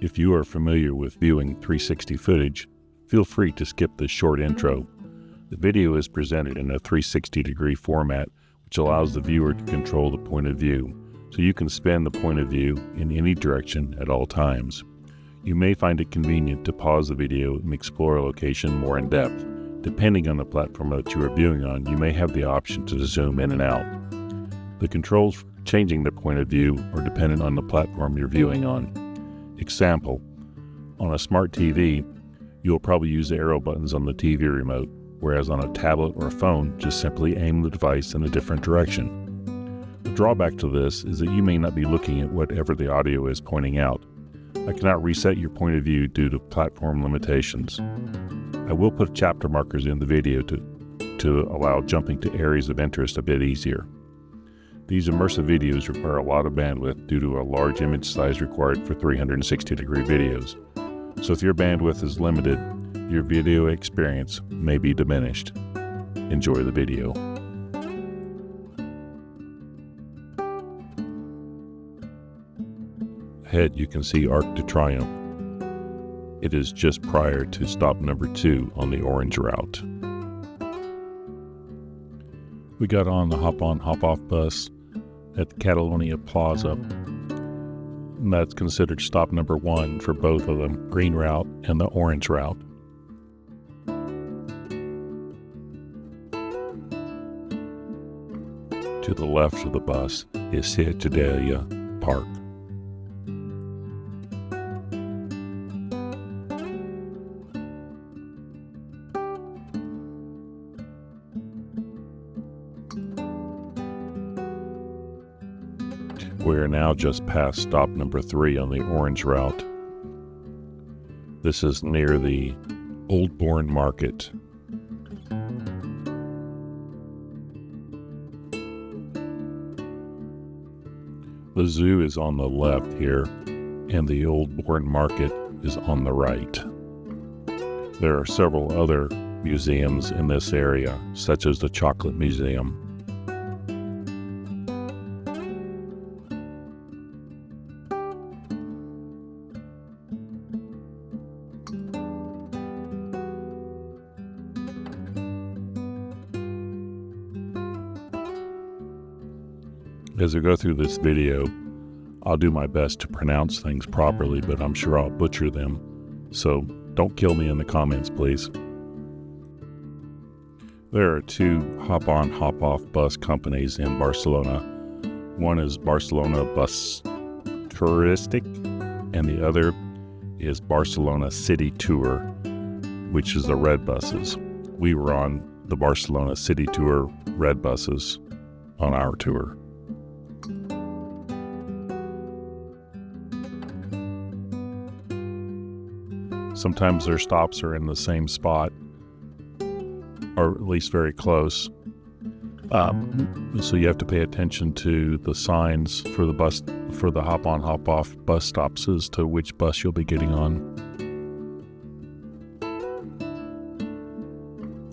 If you are familiar with viewing 360 footage, feel free to skip this short intro. The video is presented in a 360-degree format, which allows the viewer to control the point of view, so you can spin the point of view in any direction at all times. You may find it convenient to pause the video and explore a location more in depth. Depending on the platform that you are viewing on, you may have the option to zoom in and out. The controls for changing the point of view are dependent on the platform you're viewing on. Example, on a smart TV, you'll probably use the arrow buttons on the TV remote, whereas on a tablet or a phone, just simply aim the device in a different direction. The drawback to this is that you may not be looking at whatever the audio is pointing out. I cannot reset your point of view due to platform limitations. I will put chapter markers in the video to allow jumping to areas of interest a bit easier. These immersive videos require a lot of bandwidth due to a large image size required for 360-degree videos. So if your bandwidth is limited, your video experience may be diminished. Enjoy the video. Ahead you can see Arc de Triomphe. It is just prior to stop number 2 on the orange route. We got on the hop-on, hop-off bus at the Catalonia Plaza, and that's considered stop number 1 for both of them, green route and the orange route. To the left of the bus is Sagrada Park. We are now just past stop number 3 on the orange route. This is near the Old Bourne Market. The zoo is on the left here, and the Old Bourne Market is on the right. There are several other museums in this area, such as the Chocolate Museum. As I go through this video, I'll do my best to pronounce things properly, but I'm sure I'll butcher them, so don't kill me in the comments, please. There are 2 hop-on, hop-off bus companies in Barcelona. One is Barcelona Bus Touristic, and the other is Barcelona City Tour, which is the red buses. We were on the Barcelona City Tour red buses on our tour. Sometimes their stops are in the same spot, or at least very close. So you have to pay attention to the signs for the hop-on, hop-off bus stops as to which bus you'll be getting on.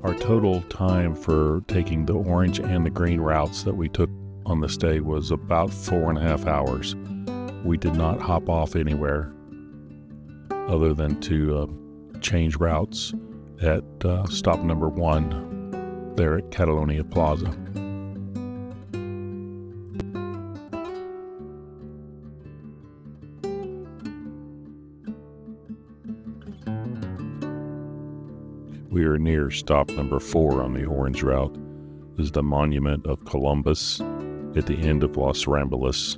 Our total time for taking the orange and the green routes that we took on this day was about 4.5 hours. We did not hop off anywhere other than to change routes at stop number 1 there at Catalonia Plaza. We are near stop number 4 on the orange route. This is the Monument of Columbus at the end of Los Ramblas.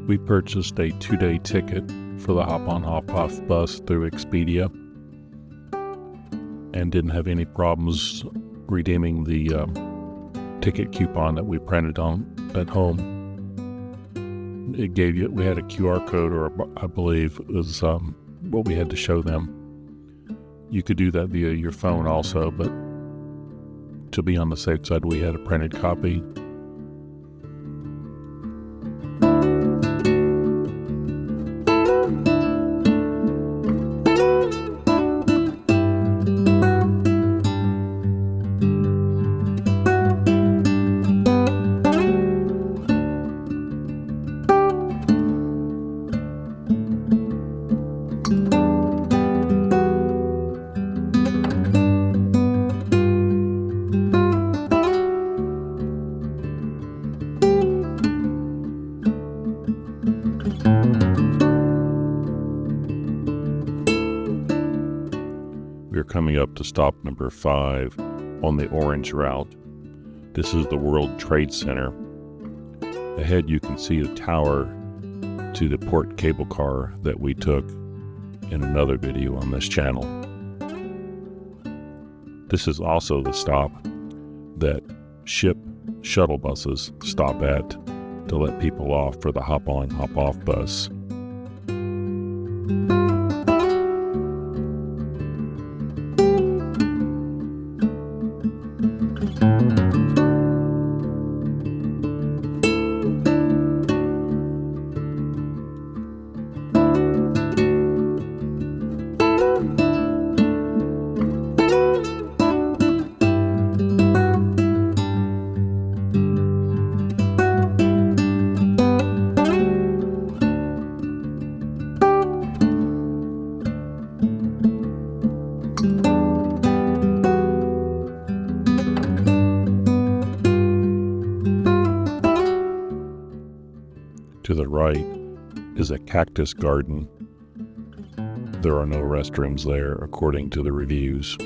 We purchased a 2-day ticket for the hop-on, hop-off bus through Expedia and didn't have any problems redeeming the ticket coupon that we printed on at home. It gave you, we had a QR code, or I believe it was what we had to show them. You could do that via your phone also, but to be on the safe side, we had a printed copy. coming up to stop number 5 on the orange route. This is the World Trade Center. Ahead you can see the tower to the port cable car that we took in another video on this channel. This is also the stop that ship shuttle buses stop at to let people off for the hop-on, hop-off bus. To the right is a cactus garden. There are no restrooms there, according to the reviews.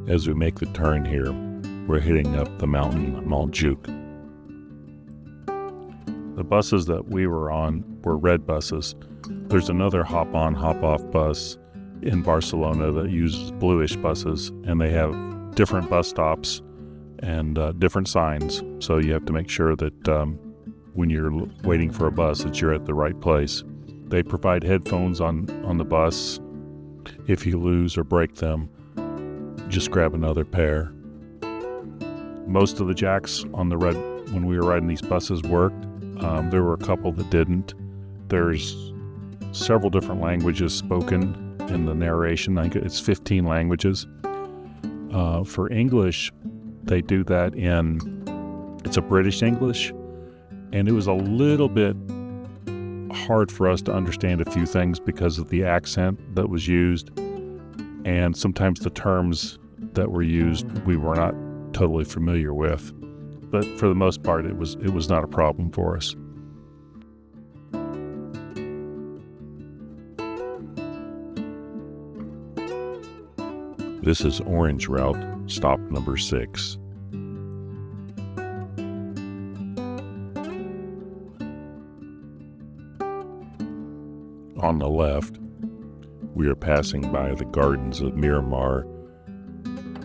As we make the turn here, we're heading up the mountain Montjuic. The buses that we were on were red buses. There's another hop-on, hop-off bus in Barcelona that uses bluish buses, and they have different bus stops and different signs. So you have to make sure that when you're waiting for a bus that you're at the right place. They provide headphones on the bus. If you lose or break them, just grab another pair. Most of the jacks on the red, when we were riding these buses, worked. There were a couple that didn't. There's several different languages spoken in the narration. I think it's 15 languages. For English, they do that it's a British English, and it was a little bit hard for us to understand a few things because of the accent that was used, and sometimes the terms that were used we were not totally familiar with. But for the most part, it was not a problem for us. This is Orange Route, stop number 6. On the left, we are passing by the gardens of Miramar,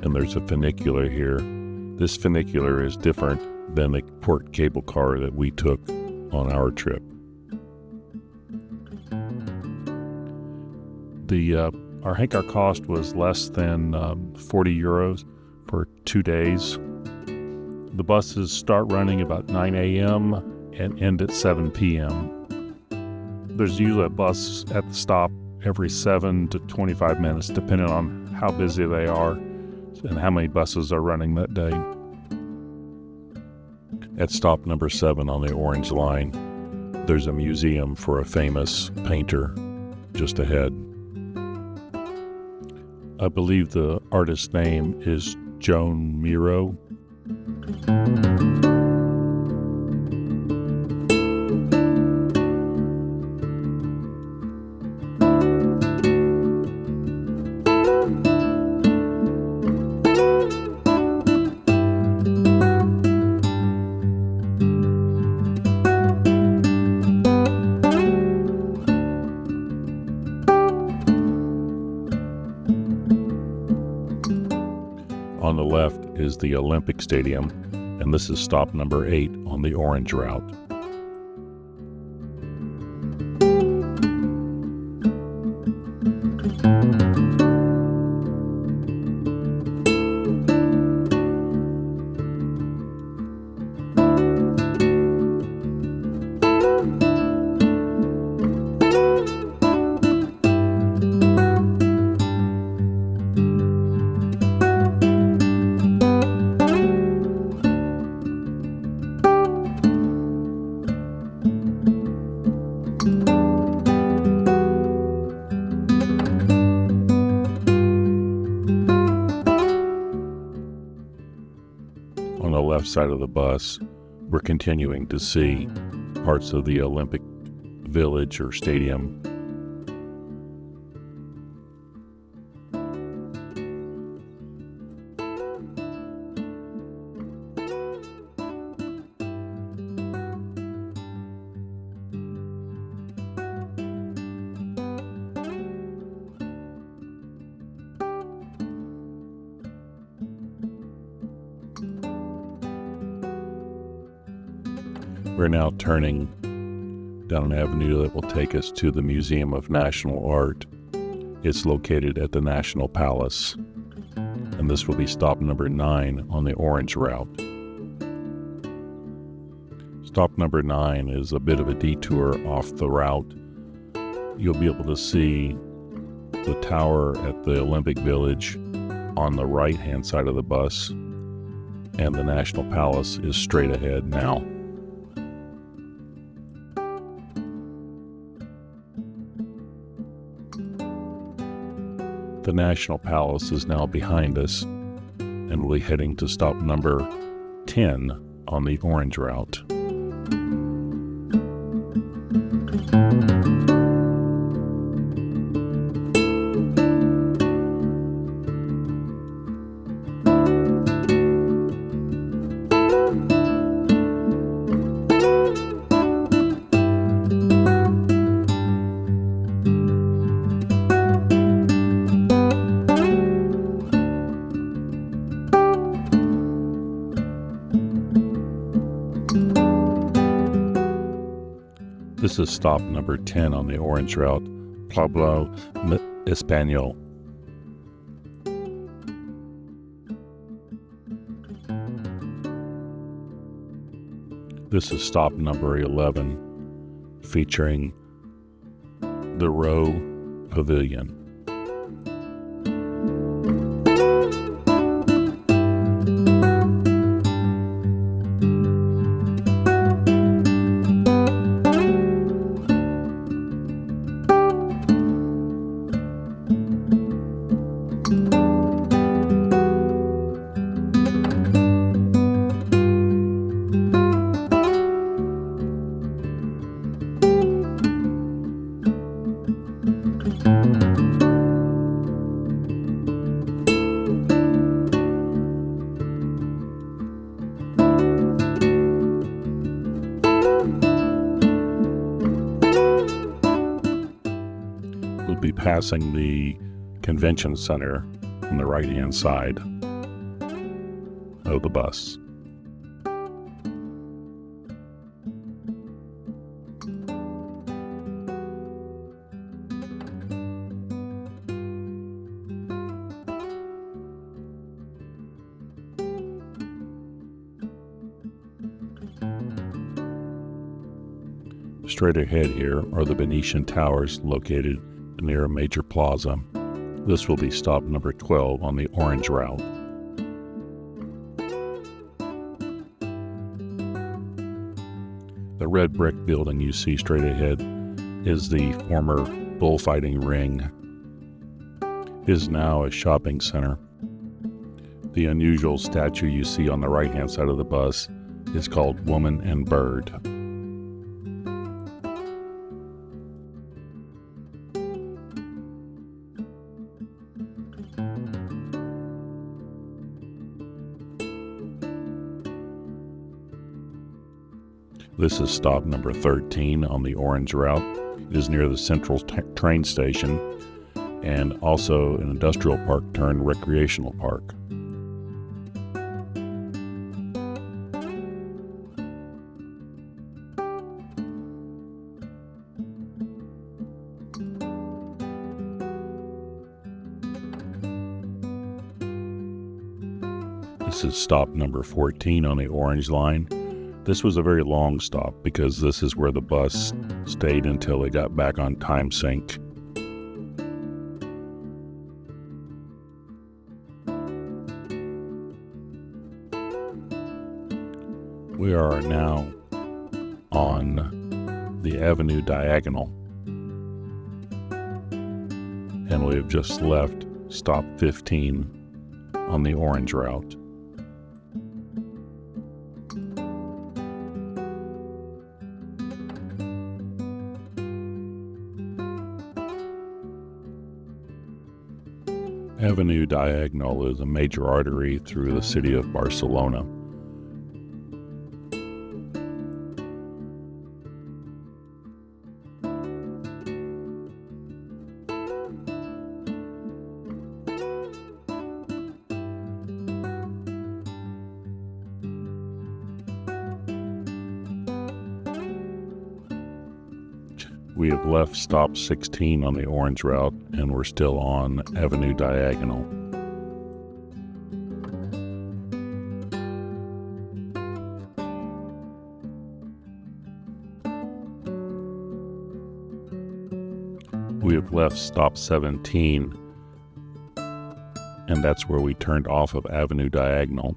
and there's a funicular here. This funicular is different than the port cable car that we took on our trip. I think our cost was less than 40 euros for 2 days. The buses start running about 9 a.m. and end at 7 p.m. There's usually a bus at the stop every 7 to 25 minutes, depending on how busy they are and how many buses are running that day. At stop number 7 on the Orange Line, there's a museum for a famous painter just ahead. I believe the artist's name is Joan Miro. On the left is the Olympic Stadium, and this is stop number 8 on the Orange Route. left side of the bus, we're continuing to see parts of the Olympic Village or stadium. We're now turning down an avenue that will take us to the Museum of National Art. It's located at the National Palace, and this will be stop number 9 on the orange route. Stop number 9 is a bit of a detour off the route. You'll be able to see the tower at the Olympic Village on the right-hand side of the bus, and the National Palace is straight ahead now. The National Palace is now behind us, and we'll be heading to stop number 10 on the orange route. This is stop number 10 on the orange route, Pueblo Español. This is stop number 11, featuring the Row Pavilion. We'll be passing the convention center on the right-hand side of the bus. Straight ahead here are the Venetian Towers located near a major plaza. This will be stop number 12 on the orange route. The red brick building you see straight ahead is the former bullfighting ring. It is now a shopping center. The unusual statue you see on the right-hand side of the bus is called Woman and Bird. This is stop number 13 on the orange route. It is near the central train station and also an industrial park turned recreational park. This is stop number 14 on the orange line. This was a very long stop because this is where the bus stayed until it got back on time sync. We are now on the Avenue Diagonal, and we have just left stop 15 on the orange route. Avenue Diagonal is a major artery through the city of Barcelona. We have left stop 16 on the orange route, and we're still on Avenue Diagonal. We have left stop 17, and that's where we turned off of Avenue Diagonal.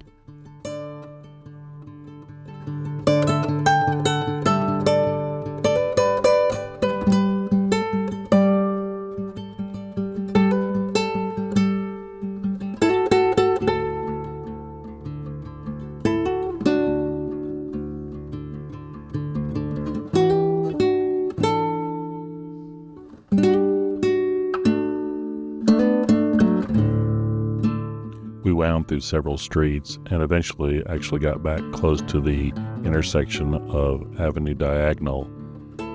We wound through several streets and eventually actually got back close to the intersection of Avenue Diagonal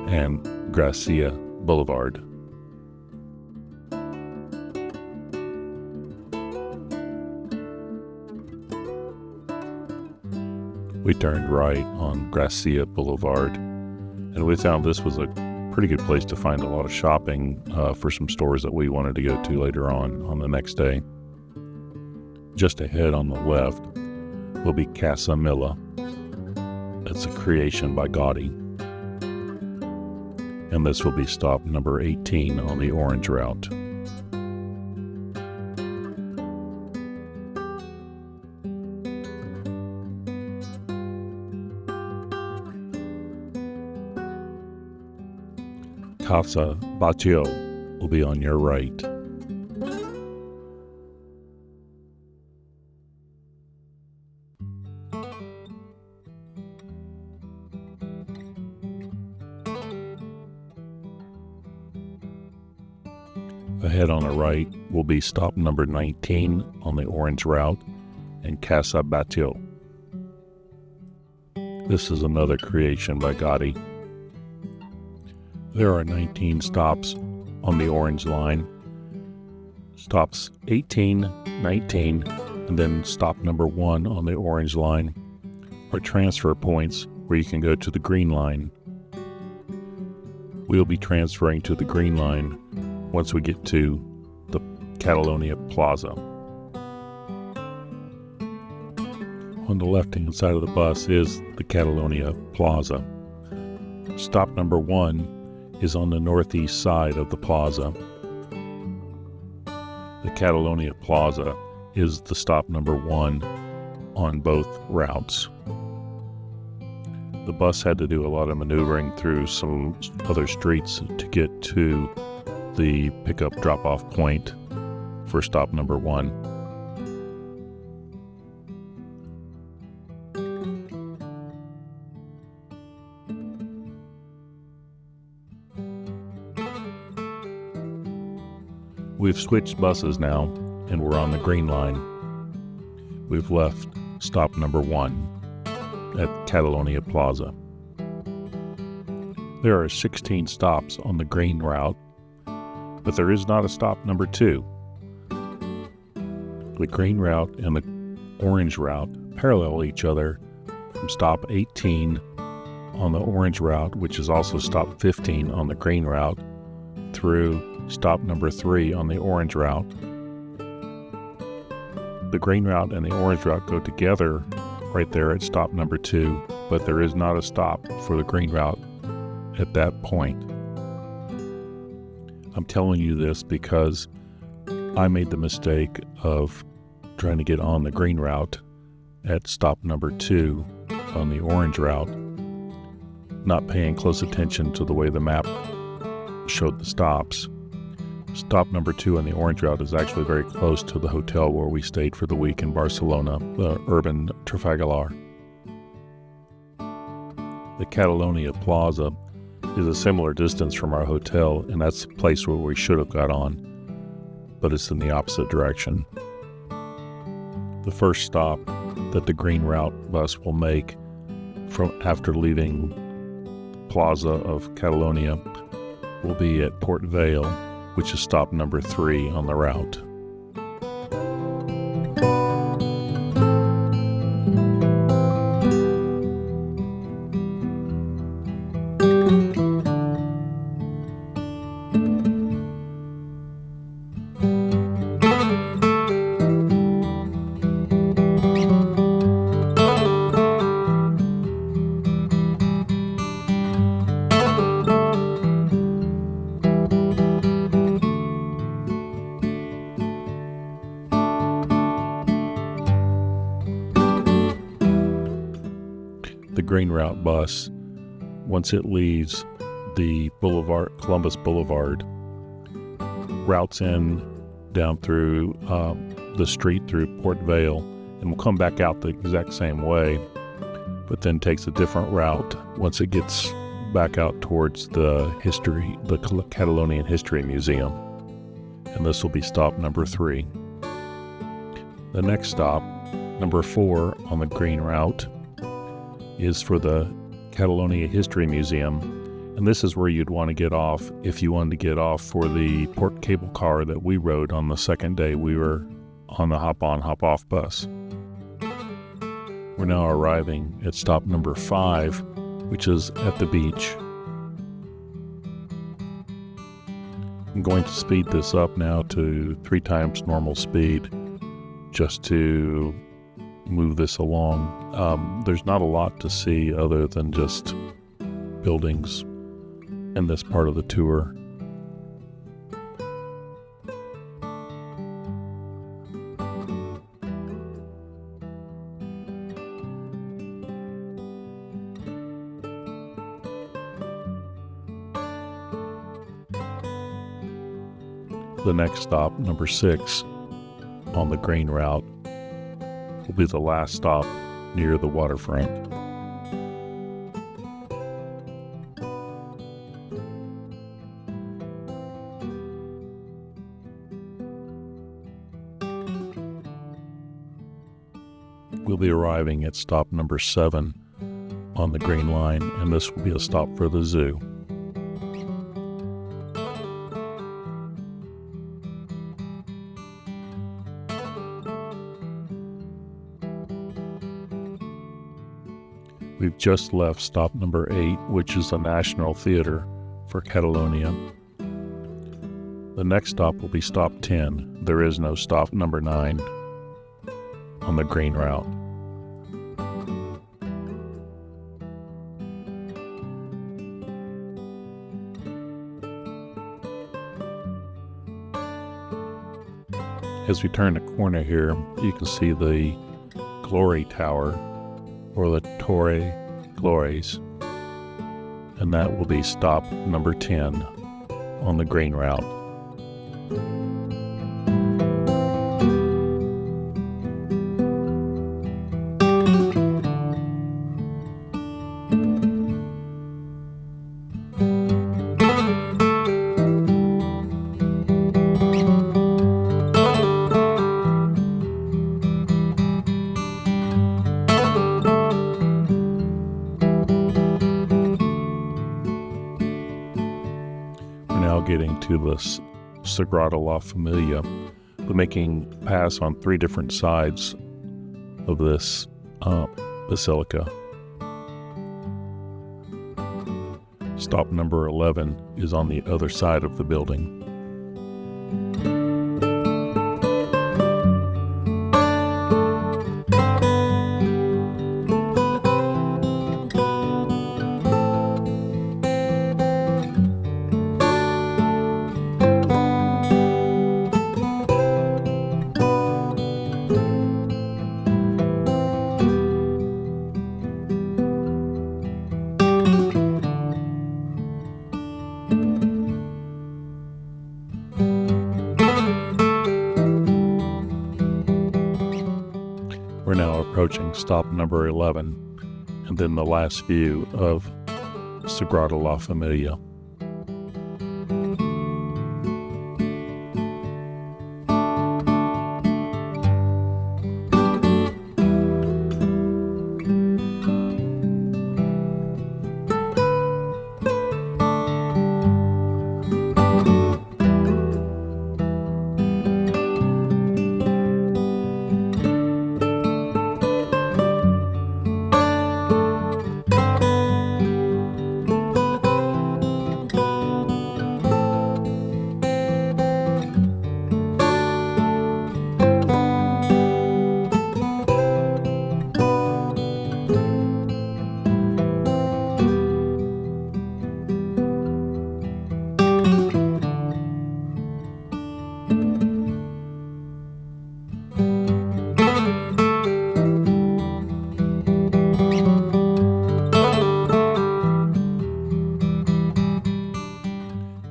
and Gracia Boulevard. We turned right on Gracia Boulevard, and we found this was a pretty good place to find a lot of shopping for some stores that we wanted to go to later on the next day. Just ahead on the left will be Casa Milla. It's a creation by Gaudi. And this will be stop number 18 on the orange route. Casa Batlló will be on your right. Ahead on the right will be stop number 19 on the orange route and Casa Batlló. This is another creation by Gaudi. There are 19 stops on the orange line. Stops 18, 19, and then stop number 1 on the orange line are transfer points where you can go to the green line. We'll be transferring to the green line once we get to the Catalonia Plaza. On the left-hand side of the bus is the Catalonia Plaza. Stop number 1 is on the northeast side of the plaza. The Catalonia Plaza is the stop number 1 on both routes. The bus had to do a lot of maneuvering through some other streets to get to the pickup drop-off point for stop number 1. We've switched buses now, and we're on the green line. We've left stop number 1 at Catalonia Plaza. There are 16 stops on the green route, but there is not a stop number 2. The green route and the orange route parallel each other from stop 18 on the orange route, which is also stop 15 on the green route, through stop number 3 on the orange route. The green route and the orange route go together right there at stop number 2, but there is not a stop for the green route at that point. I'm telling you this because I made the mistake of trying to get on the green route at stop number 2 on the orange route, not paying close attention to the way the map showed the stops. Stop number 2 on the orange route is actually very close to the hotel where we stayed for the week in Barcelona, the urban Trafalgar. The Catalonia Plaza is a similar distance from our hotel, and that's the place where we should have got on. but it's in the opposite direction. The first stop that the green route bus will make after leaving Plaza of Catalonia will be at Port Vale, which is stop number 3 on the route. The green route bus, once it leaves the Columbus Boulevard, routes in down through the street through Port Vale, and will come back out the exact same way, but then takes a different route once it gets back out towards the Catalonian History Museum. And this will be stop number 3. The next stop, number 4 on the green route, is for the Catalonia History Museum, and this is where you'd want to get off if you wanted to get off for the port cable car that we rode on the second day we were on the hop-on, hop-off bus. We're now arriving at stop number 5, which is at the beach. I'm going to speed this up now to 3 times normal speed just to move this along. There's not a lot to see other than just buildings in this part of the tour. The next stop, number 6 on the green route, will be the last stop near the waterfront. We'll be arriving at stop number 7 on the green line, and this will be a stop for the zoo. We've just left stop number 8, which is the National Theater for Catalonia. The next stop will be stop 10. There is no stop number 9 on the green route. As we turn the corner here, you can see the Glory Tower, or the Torre Glories, and that will be stop number 10 on the green route. Getting to the Sagrada La Familia, but making pass on 3 different sides of this basilica. Stop number 11 is on the other side of the building. We're now approaching stop number 11, and then the last view of Sagrada La Familia.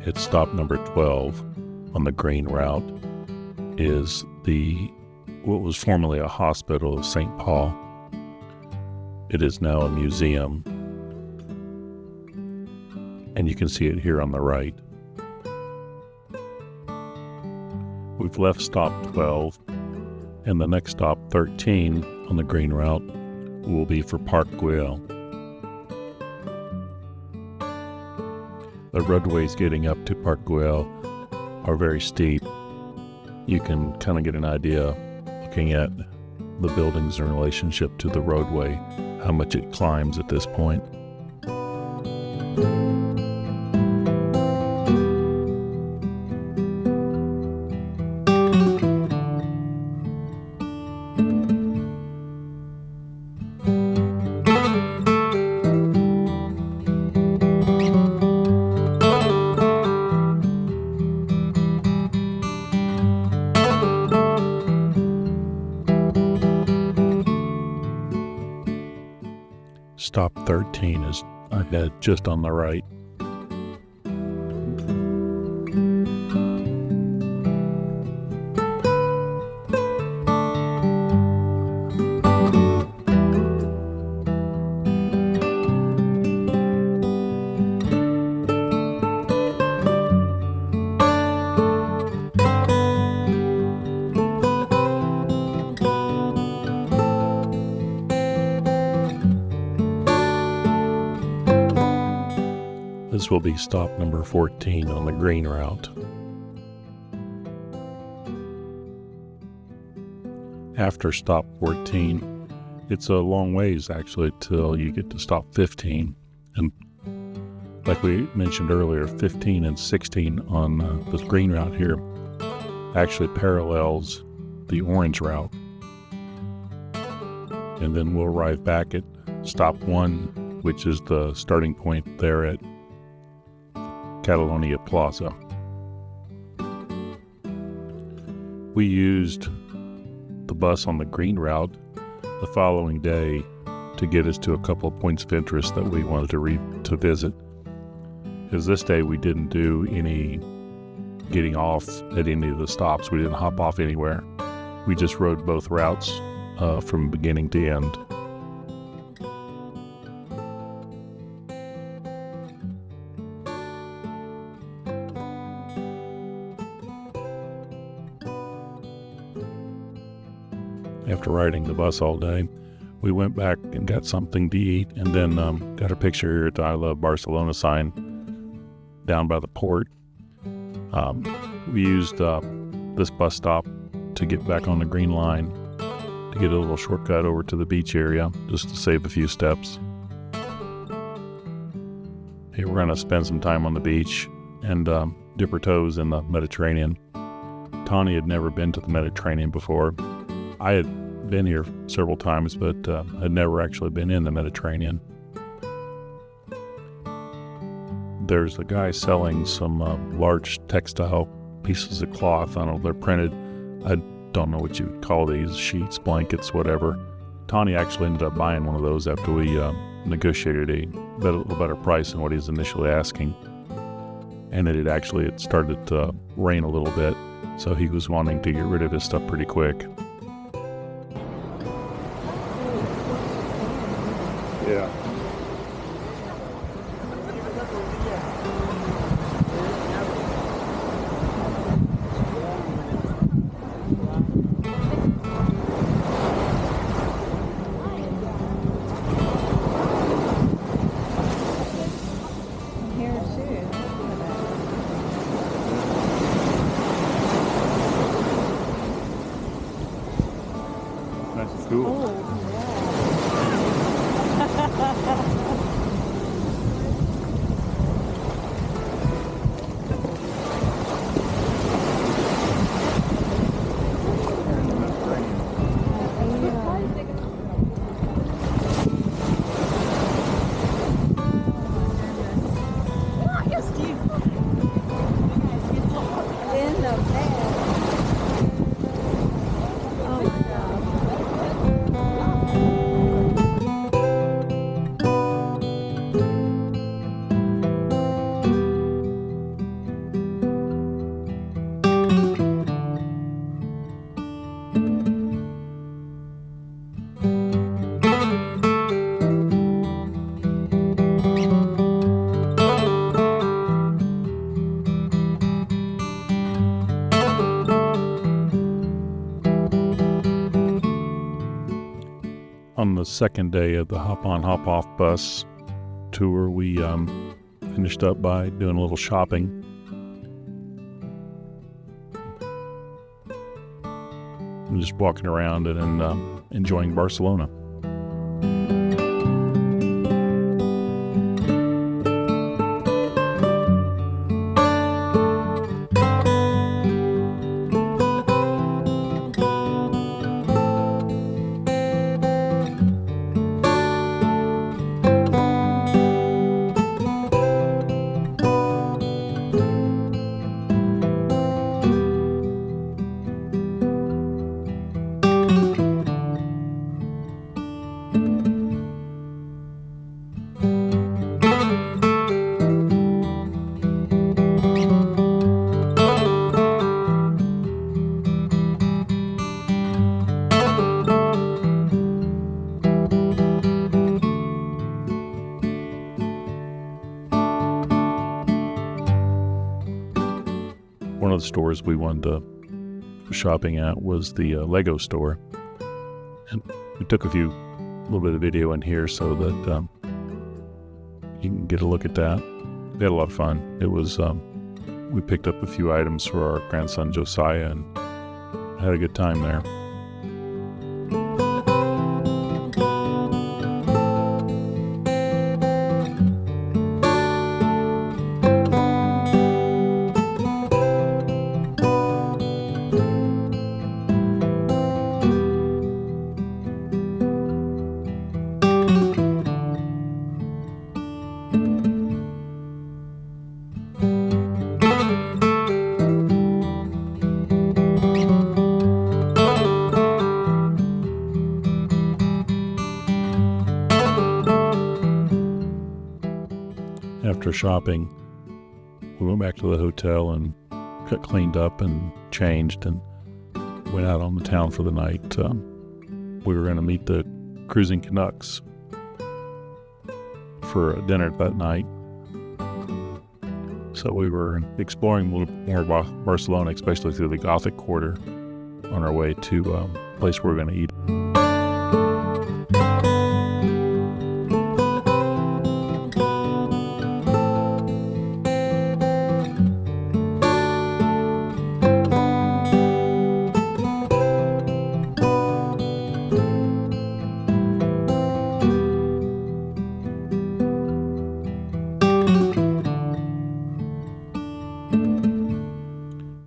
at stop number 12 on the green route is what was formerly a hospital of St. Paul. It is now a museum, and you can see it here on the right. We've left stop 12, and the next stop, 13, on the green route will be for Park Güell. The roadways getting up to Park Güell are very steep. You can kind of get an idea looking at the buildings in relationship to the roadway, how much it climbs at this point. Stop 13 is ahead, just on the right. This will be stop number 14 on the green route. After stop 14, it's a long ways actually till you get to stop 15. And like we mentioned earlier, 15 and 16 on this green route here actually parallels the orange route. And then we'll arrive back at stop 1, which is the starting point there at Catalonia Plaza. We used the bus on the green route the following day to get us to a couple of points of interest that we wanted to visit. Because this day we didn't do any getting off at any of the stops. We didn't hop off anywhere. We just rode both routes from beginning to end. After riding the bus all day, we went back and got something to eat, and then got a picture here at the I Love Barcelona sign down by the port. We used this bus stop to get back on the green line to get a little shortcut over to the beach area just to save a few steps. Hey, we're going to spend some time on the beach and dip our toes in the Mediterranean. Tawny had never been to the Mediterranean before. I had been here several times, but had never actually been in the Mediterranean. There's a guy selling some large textile pieces of cloth. I don't know, they're printed. I don't know what you would call these, sheets, blankets, whatever. Tawny actually ended up buying one of those after we negotiated a little better price than what he was initially asking. And it started to rain a little bit, so he was wanting to get rid of his stuff pretty quick. Yeah. That's cool. On the second day of the hop-on, hop-off bus tour, we finished up by doing a little shopping. And just walking around and enjoying Barcelona. One of the stores we wanted to go shopping at was the Lego store, and we took a little bit of video in here so that you can get a look at that. We had a lot of fun. It was we picked up a few items for our grandson Josiah and had a good time there. After shopping, we went back to the hotel and got cleaned up and changed and went out on the town for the night. We were going to meet the Cruising Canucks for dinner that night. So we were exploring a little more about Barcelona, especially through the Gothic Quarter, on our way to a place where we're going to eat.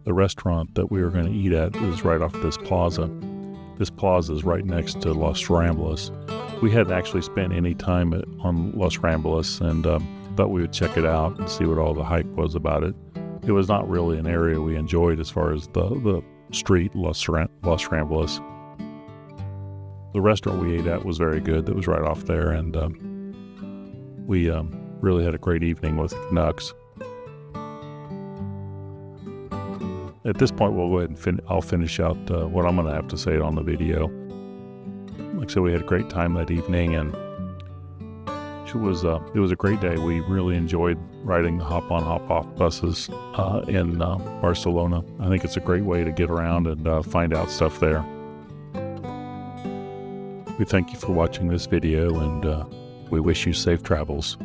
The restaurant that we were going to eat at is right off this plaza. This plaza is right next to Los Ramblas. We hadn't actually spent any time on Los Ramblas and thought we would check it out and see what all the hype was about it. It was not really an area we enjoyed as far as the street, Los Ramblas. The restaurant we ate at was very good. That was right off there, and we really had a great evening with the Canucks. At this point, we'll go ahead and I'll finish out what I'm going to have to say on the video. Like I said, we had a great time that evening, and it was a great day. We really enjoyed riding the hop-on, hop-off buses in Barcelona. I think it's a great way to get around and find out stuff there. We thank you for watching this video, and we wish you safe travels.